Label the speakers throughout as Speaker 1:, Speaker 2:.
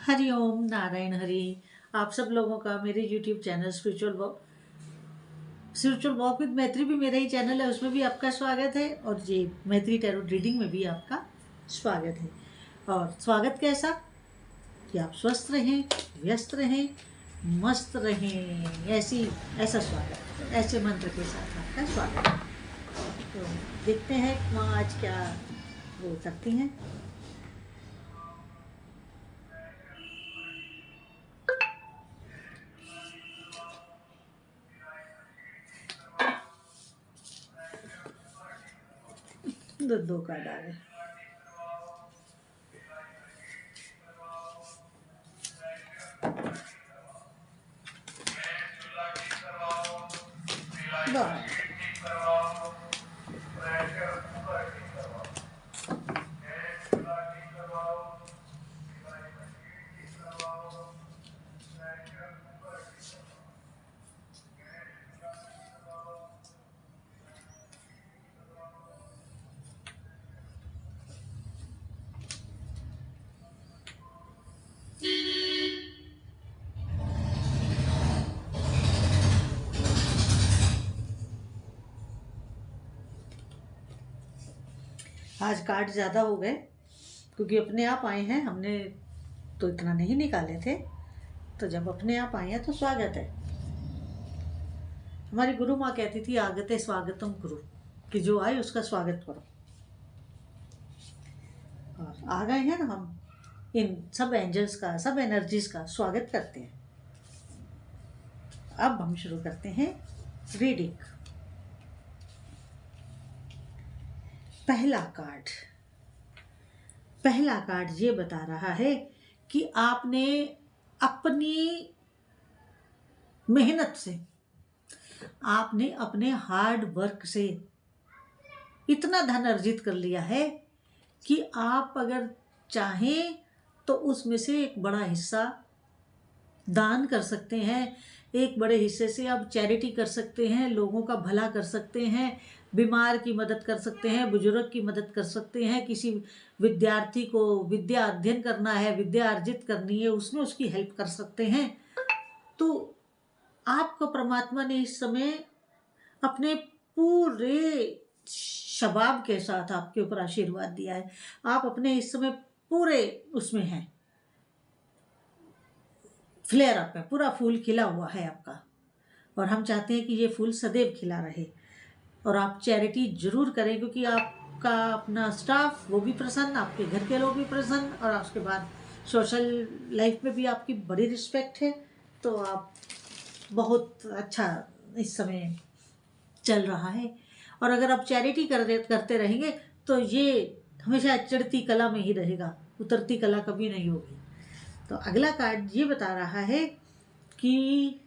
Speaker 1: हरि ओम नारायण हरि। आप सब लोगों का मेरे YouTube channel spiritual walk with मैत्री भी मेरा ही चैनल है, उसमें भी आपका स्वागत है। और ये मैत्री टैरो रीडिंग में भी आपका स्वागत है। और स्वागत कैसा कि आप स्वस्थ रहें, व्यस्त रहें, मस्त रहें, ऐसा स्वागत, ऐसे मंत्र के साथ आपका स्वागत है। तो देखते हैं माँ आज क्या वो करती हैं। दो कार्ड आ गए। आज कार्ड ज़्यादा हो गए क्योंकि अपने आप आए हैं, हमने तो इतना नहीं निकाले थे। तो जब अपने आप आए हैं तो स्वागत है। हमारी गुरु माँ कहती थी आगते स्वागतम गुरु, कि जो आए उसका स्वागत करो। और आ गए हैं ना, हम इन सब एंजल्स का, सब एनर्जीज का स्वागत करते हैं। अब हम शुरू करते हैं रीडिंग। पहला कार्ड ये बता रहा है कि आपने अपनी मेहनत से, आपने अपने हार्ड वर्क से इतना धन अर्जित कर लिया है कि आप अगर चाहें तो उसमें से एक बड़ा हिस्सा दान कर सकते हैं। एक बड़े हिस्से से आप चैरिटी कर सकते हैं, लोगों का भला कर सकते हैं, बीमार की मदद कर सकते हैं, बुजुर्ग की मदद कर सकते हैं, किसी विद्यार्थी को विद्या अध्ययन करना है, विद्या अर्जित करनी है, उसमें उसकी हेल्प कर सकते हैं। तो आपको परमात्मा ने इस समय अपने पूरे शबाब के साथ आपके ऊपर आशीर्वाद दिया है। आप अपने इस समय पूरे उसमें हैं, फ्लेयर अप है, पूरा फूल खिला हुआ है आपका। और हम चाहते हैं कि ये फूल सदैव खिला रहे। और आप चैरिटी जरूर करें क्योंकि आपका अपना स्टाफ वो भी प्रसन्न, आपके घर के लोग भी प्रसन्न, और उसके बाद सोशल लाइफ में भी आपकी बड़ी रिस्पेक्ट है। तो आप बहुत अच्छा इस समय चल रहा है। और अगर आप चैरिटी करते रहेंगे तो ये हमेशा चढ़ती कला में ही रहेगा, उतरती कला कभी नहीं होगी। तो अगला कार्ड ये बता रहा है कि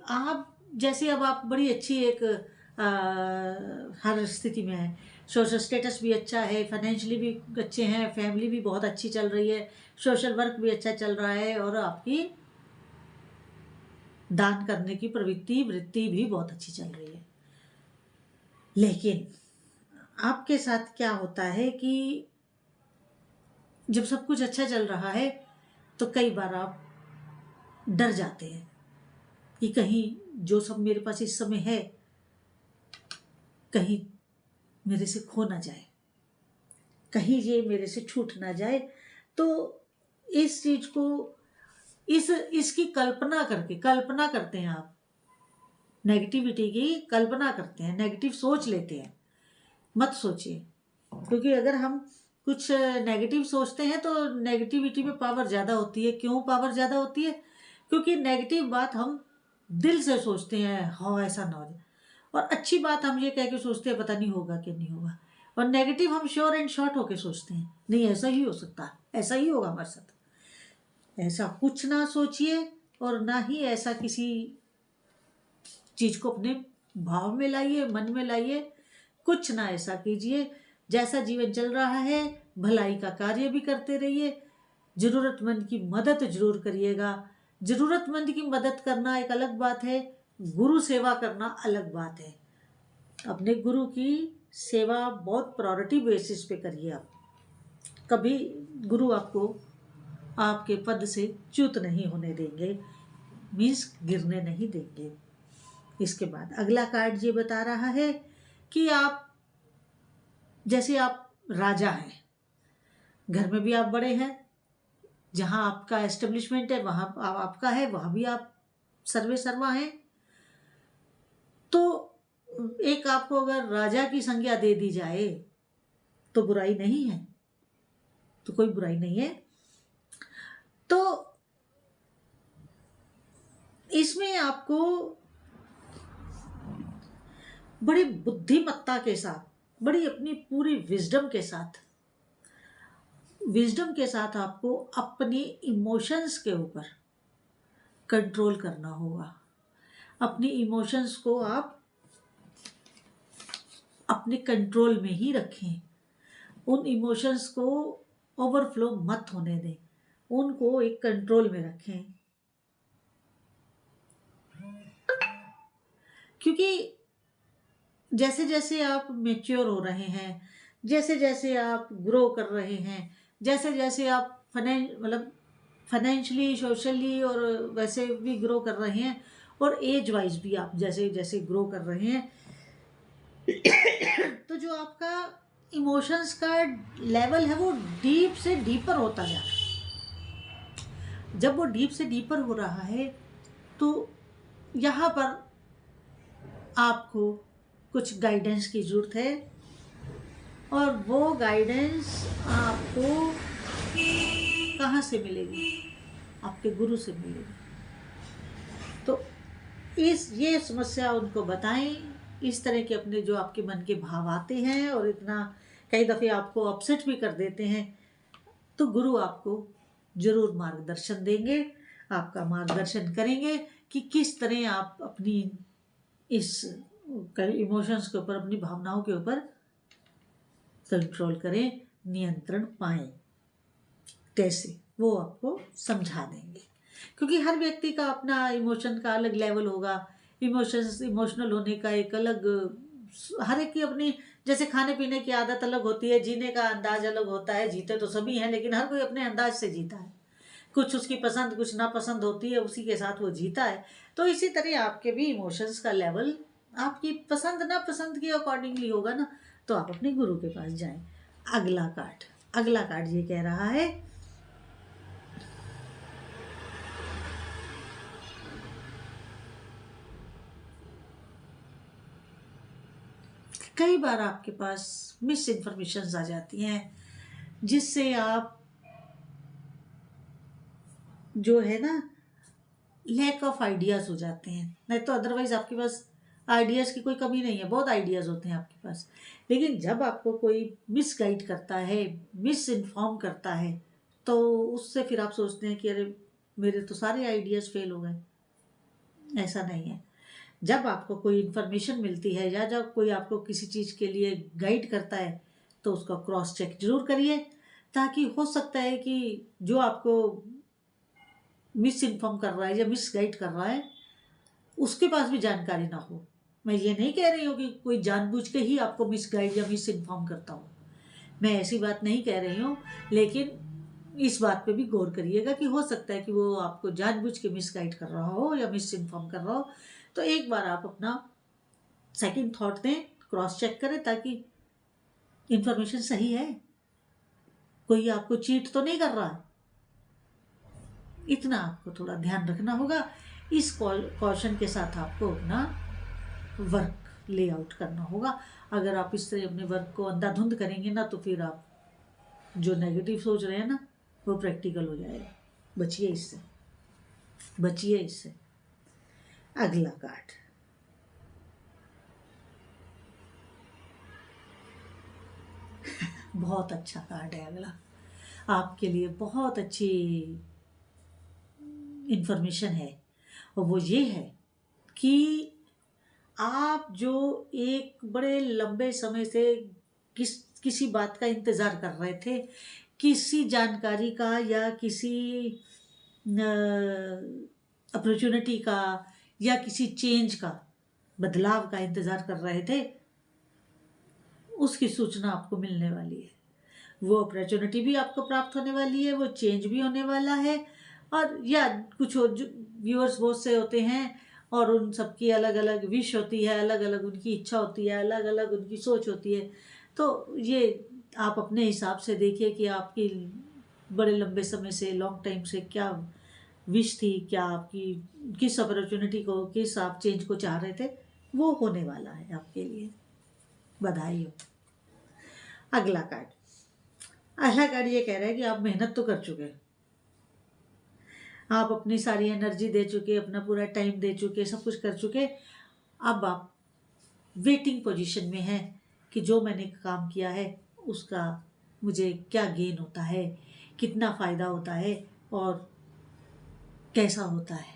Speaker 1: आप जैसे अब आप बड़ी अच्छी एक हर स्थिति में है, सोशल स्टेटस भी अच्छा है, फाइनेंशियली भी अच्छे हैं, फैमिली भी बहुत अच्छी चल रही है, सोशल वर्क भी अच्छा चल रहा है, और आपकी दान करने की वृत्ति भी बहुत अच्छी चल रही है। लेकिन आपके साथ क्या होता है कि जब सब कुछ अच्छा चल रहा है तो कई बार आप डर जाते हैं कि कहीं जो सब मेरे पास इस समय है कहीं मेरे से खो ना जाए, कहीं ये मेरे से छूट ना जाए। तो इस चीज को इसकी कल्पना करते हैं आप, नेगेटिविटी की कल्पना करते हैं, नेगेटिव सोच लेते हैं। मत सोचिए, क्योंकि अगर हम कुछ नेगेटिव सोचते हैं तो नेगेटिविटी में पावर ज़्यादा होती है। क्यों पावर ज़्यादा होती है? क्योंकि नेगेटिव बात हम दिल से सोचते हैं, हाँ ऐसा ना हो जाए, और अच्छी बात हम ये कह के सोचते हैं पता नहीं होगा कि नहीं होगा। और नेगेटिव हम श्योर एंड शॉर्ट होके सोचते हैं, नहीं ऐसा ही हो सकता, ऐसा ही होगा हमारे साथ। ऐसा कुछ ना सोचिए, और ना ही ऐसा किसी चीज को अपने भाव में लाइए, मन में लाइए। कुछ ना ऐसा कीजिए। जैसा जीवन चल रहा है भलाई का कार्य भी करते रहिए, जरूरतमंद की मदद जरूर करिएगा। जरूरतमंद की मदद करना एक अलग बात है, गुरु सेवा करना अलग बात है। अपने गुरु की सेवा बहुत प्रायोरिटी बेसिस पे करिए आप। कभी गुरु आपको आपके पद से च्युत नहीं होने देंगे, मीन्स गिरने नहीं देंगे। इसके बाद अगला कार्ड ये बता रहा है कि आप जैसे आप राजा हैं, घर में भी आप बड़े हैं, जहाँ आपका एस्टेब्लिशमेंट है वहाँ आपका है, वहाँ भी आप सर्वे सर्वा हैं। तो एक आपको अगर राजा की संज्ञा दे दी जाए तो बुराई नहीं है, तो कोई बुराई नहीं है। तो इसमें आपको बड़ी बुद्धिमत्ता के साथ, बड़ी अपनी पूरी विजडम के साथ आपको अपनी इमोशंस के ऊपर कंट्रोल करना होगा। अपनी इमोशंस को आप अपने कंट्रोल में ही रखें। उन इमोशंस को ओवरफ्लो मत होने दें, उनको एक कंट्रोल में रखें। क्योंकि जैसे जैसे आप मैच्योर हो रहे हैं, जैसे जैसे आप ग्रो कर रहे हैं, जैसे जैसे आप फाइनेंशियली, सोशली और वैसे भी ग्रो कर रहे हैं, और एज वाइज भी आप जैसे जैसे ग्रो कर रहे हैं, तो जो आपका इमोशंस का लेवल है वो डीप से डीपर होता जा रहा है। जब वो डीप से डीपर हो रहा है तो यहाँ पर आपको कुछ गाइडेंस की ज़रूरत है, और वो गाइडेंस आपको कहाँ से मिलेगी? आपके गुरु से मिलेगी। तो ये समस्या उनको बताएं, इस तरह के अपने जो आपके मन के भाव आते हैं और इतना कई दफ़े आपको अपसेट भी कर देते हैं, तो गुरु आपको जरूर मार्गदर्शन देंगे, आपका मार्गदर्शन करेंगे कि किस तरह आप अपनी इस इमोशंस के ऊपर, अपनी भावनाओं के ऊपर कंट्रोल करें, नियंत्रण पाएं। कैसे, वो आपको समझा देंगे। क्योंकि हर व्यक्ति का अपना इमोशन का अलग लेवल होगा, इमोशनल होने का एक अलग, हर एक की अपनी, जैसे खाने पीने की आदत अलग होती है, जीने का अंदाज अलग होता है। जीते तो सभी हैं, लेकिन हर कोई अपने अंदाज से जीता है। कुछ उसकी पसंद, कुछ नापसंद होती है, उसी के साथ वो जीता है। तो इसी तरह आपके भी इमोशंस का लेवल आपकी पसंद नापसंद के अकॉर्डिंगली होगा ना। तो आप अपने गुरु के पास जाएं। अगला कार्ड ये कह रहा है कई बार आपके पास मिस इन्फॉर्मेशंस आ जाती हैं, जिससे आप जो है ना लैक ऑफ आइडियाज़ हो जाते हैं। नहीं तो अदरवाइज आपके पास आइडियाज़ की कोई कमी नहीं है, बहुत आइडियाज़ होते हैं आपके पास। लेकिन जब आपको कोई मिस गाइड करता है, मिस इन्फॉर्म करता है, तो उससे फिर आप सोचते हैं कि अरे मेरे तो सारे आइडियाज़ फेल हो गए। ऐसा नहीं है। जब आपको कोई इन्फॉर्मेशन मिलती है या जब कोई आपको किसी चीज़ के लिए गाइड करता है, तो उसका क्रॉस चेक जरूर करिए, ताकि हो सकता है कि जो आपको मिस इन्फॉर्म कर रहा है या मिस गाइड कर रहा है, उसके पास भी जानकारी ना हो। मैं ये नहीं कह रही हूँ कि कोई जानबूझ के ही आपको मिस गाइड या मिस इन्फॉर्म करता हो, मैं ऐसी बात नहीं कह रही हूँ। लेकिन इस बात पे भी गौर करिएगा कि हो सकता है कि वो आपको जानबूझ के मिस गाइड कर रहा हो या मिस इन्फॉर्म कर रहा हो। तो एक बार आप अपना सेकंड थॉट दें, क्रॉस चेक करें, ताकि इन्फॉर्मेशन सही है, कोई आपको चीट तो नहीं कर रहा है। इतना आपको थोड़ा ध्यान रखना होगा। इस कॉशन के साथ आपको अपना वर्क लेआउट करना होगा। अगर आप इस तरह अपने वर्क को अंधाधुंध करेंगे ना, तो फिर आप जो नेगेटिव सोच रहे हैं ना, वो प्रैक्टिकल हो जाएगा। बचिए इससे, बचिए इससे। अगला कार्ड बहुत अच्छा कार्ड है। अगला आपके लिए बहुत अच्छी इंफॉर्मेशन है, और वो ये है कि आप जो एक बड़े लंबे समय से किसी बात का इंतज़ार कर रहे थे, किसी जानकारी का या किसी अपॉर्चुनिटी का या किसी चेंज का, बदलाव का इंतज़ार कर रहे थे, उसकी सूचना आपको मिलने वाली है। वो अपॉर्चुनिटी भी आपको प्राप्त होने वाली है, वो चेंज भी होने वाला है। और या कुछ व्यूअर्स बहुत से होते हैं और उन सबकी अलग अलग विश होती है, अलग अलग उनकी इच्छा होती है, अलग अलग उनकी सोच होती है। तो ये आप अपने हिसाब से देखिए कि आपकी बड़े लंबे समय से, लॉन्ग टाइम से क्या विश थी, क्या आपकी किस अपॉर्चुनिटी को, किस आप चेंज को चाह रहे थे, वो होने वाला है आपके लिए। बधाई हो। अगला कार्ड ये कह रहा है कि आप मेहनत तो कर चुके, आप अपनी सारी एनर्जी दे चुके, अपना पूरा टाइम दे चुके, सब कुछ कर चुके। अब आप वेटिंग पोजीशन में हैं कि जो मैंने काम किया है उसका मुझे क्या गेन होता है, कितना फ़ायदा होता है और कैसा होता है,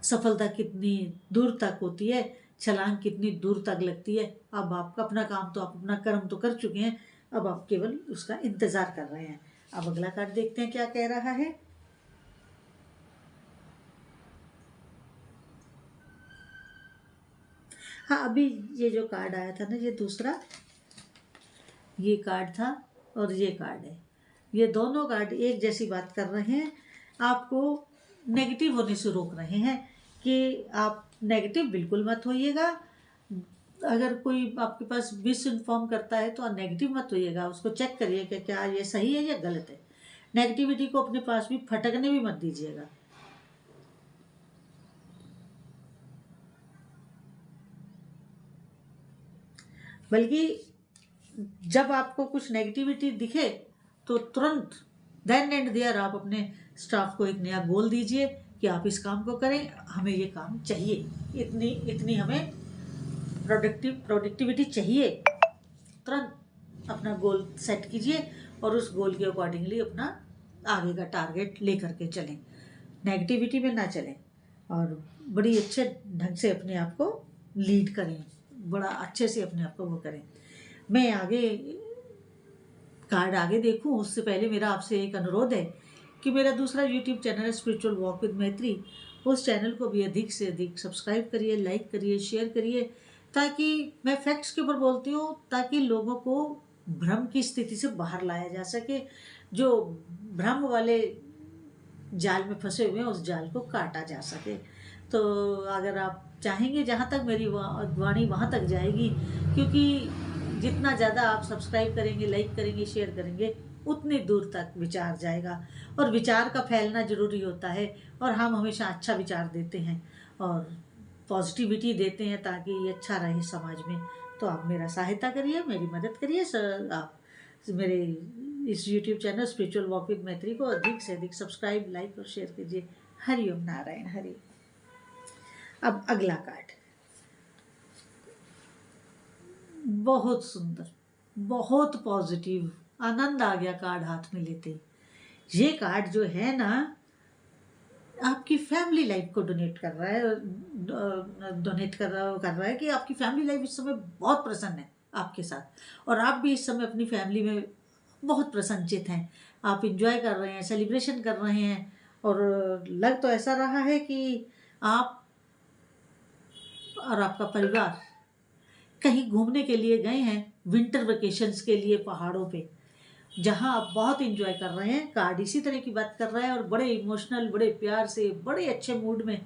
Speaker 1: सफलता कितनी दूर तक होती है, छलांग कितनी दूर तक लगती है। अब आपका अपना काम तो, आप अपना कर्म तो कर चुके हैं, अब आप केवल उसका इंतज़ार कर रहे हैं। अब अगला कार्ड देखते हैं क्या कह रहा है। हाँ, अभी ये जो कार्ड आया था ना, ये दूसरा, ये कार्ड था और ये कार्ड है। ये दोनों कार्ड एक जैसी बात कर रहे हैं, आपको नेगेटिव होने से रोक रहे हैं कि आप नेगेटिव बिल्कुल मत होइएगा। अगर कोई आपके पास मिस इन्फॉर्म करता है तो नेगेटिव मत होइएगा, उसको चेक करिए कि क्या ये सही है या गलत है। नेगेटिविटी को अपने पास भी फटकने भी मत दीजिएगा। बल्कि जब आपको कुछ नेगेटिविटी दिखे तो तुरंत देन एंड देयर आप अपने स्टाफ को एक नया गोल दीजिए कि आप इस काम को करें, हमें ये काम चाहिए, इतनी हमें प्रोडक्टिविटी चाहिए। तुरंत अपना गोल सेट कीजिए और उस गोल के अकॉर्डिंगली अपना आगे का टारगेट लेकर के चलें, नेगेटिविटी में ना चलें और बड़ी अच्छे ढंग से अपने आप को लीड करें, बड़ा अच्छे से अपने आप को वो करें। मैं आगे कार्ड आगे देखूं उससे पहले मेरा आपसे एक अनुरोध है कि मेरा दूसरा यूट्यूब चैनल है स्पिरिचुअल वॉक विद मैत्री, उस चैनल को भी अधिक से अधिक सब्सक्राइब करिए, लाइक करिए, शेयर करिए, ताकि मैं फैक्ट्स के ऊपर बोलती हूँ, ताकि लोगों को भ्रम की स्थिति से बाहर लाया जा सके। जो भ्रम वाले जाल में फंसे हुए हैं उस जाल को काटा जा सके। तो अगर आप चाहेंगे, जहाँ तक मेरी वाणी वहाँ तक जाएगी, क्योंकि जितना ज़्यादा आप सब्सक्राइब करेंगे, लाइक करेंगे, शेयर करेंगे, उतनी दूर तक विचार जाएगा। और विचार का फैलना ज़रूरी होता है और हम हमेशा अच्छा विचार देते हैं और पॉजिटिविटी देते हैं ताकि ये अच्छा रहे समाज में। तो आप मेरा सहायता करिए, मेरी मदद करिए सर। आप मेरे इस YouTube channel spiritual walk with मैत्री को अधिक से अधिक सब्सक्राइब, लाइक और शेयर कीजिए। हरि ओम नारायण हरि। अब अगला कार्ड बहुत सुंदर, बहुत पॉजिटिव, आनंद आ गया कार्ड हाथ में लेते। ये कार्ड जो है ना, आपकी फैमिली लाइफ को डोनेट कर रहा है कि आपकी फैमिली लाइफ इस समय बहुत प्रसन्न है आपके साथ और आप भी इस समय अपनी फैमिली में बहुत प्रसन्नचित हैं। आप इंजॉय कर रहे हैं, सेलिब्रेशन कर रहे हैं और लग तो ऐसा रहा है कि आप और आपका परिवार कहीं घूमने के लिए गए हैं, विंटर वेकेशंस के लिए पहाड़ों पे, जहां आप बहुत इंजॉय कर रहे हैं। कार्ड इसी तरह की बात कर रहा है और बड़े इमोशनल, बड़े प्यार से, बड़े अच्छे मूड में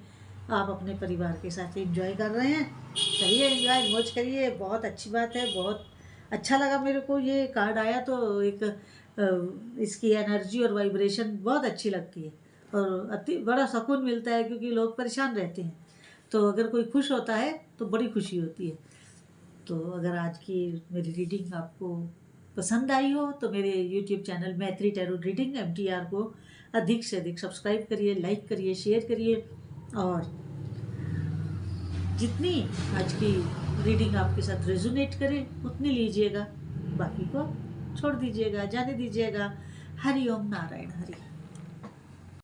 Speaker 1: आप अपने परिवार के साथ इंजॉय कर रहे हैं। करिए इंजॉय, मौज करिए, बहुत अच्छी बात है। बहुत अच्छा लगा मेरे को ये कार्ड आया तो एक इसकी एनर्जी और वाइब्रेशन बहुत अच्छी लगती है और बड़ा सुकून मिलता है, क्योंकि लोग परेशान रहते हैं तो अगर कोई खुश होता है तो बड़ी खुशी होती है। तो अगर आज की मेरी रीडिंग आपको पसंद आई हो तो मेरे YouTube चैनल मैत्री टैरो रीडिंग MTR को अधिक से अधिक सब्सक्राइब करिए, लाइक करिए, शेयर करिए और जितनी आज की रीडिंग आपके साथ रेजोनेट करे उतनी लीजिएगा, बाकी को छोड़ दीजिएगा, जाने दीजिएगा। हरि ओम नारायण हरि।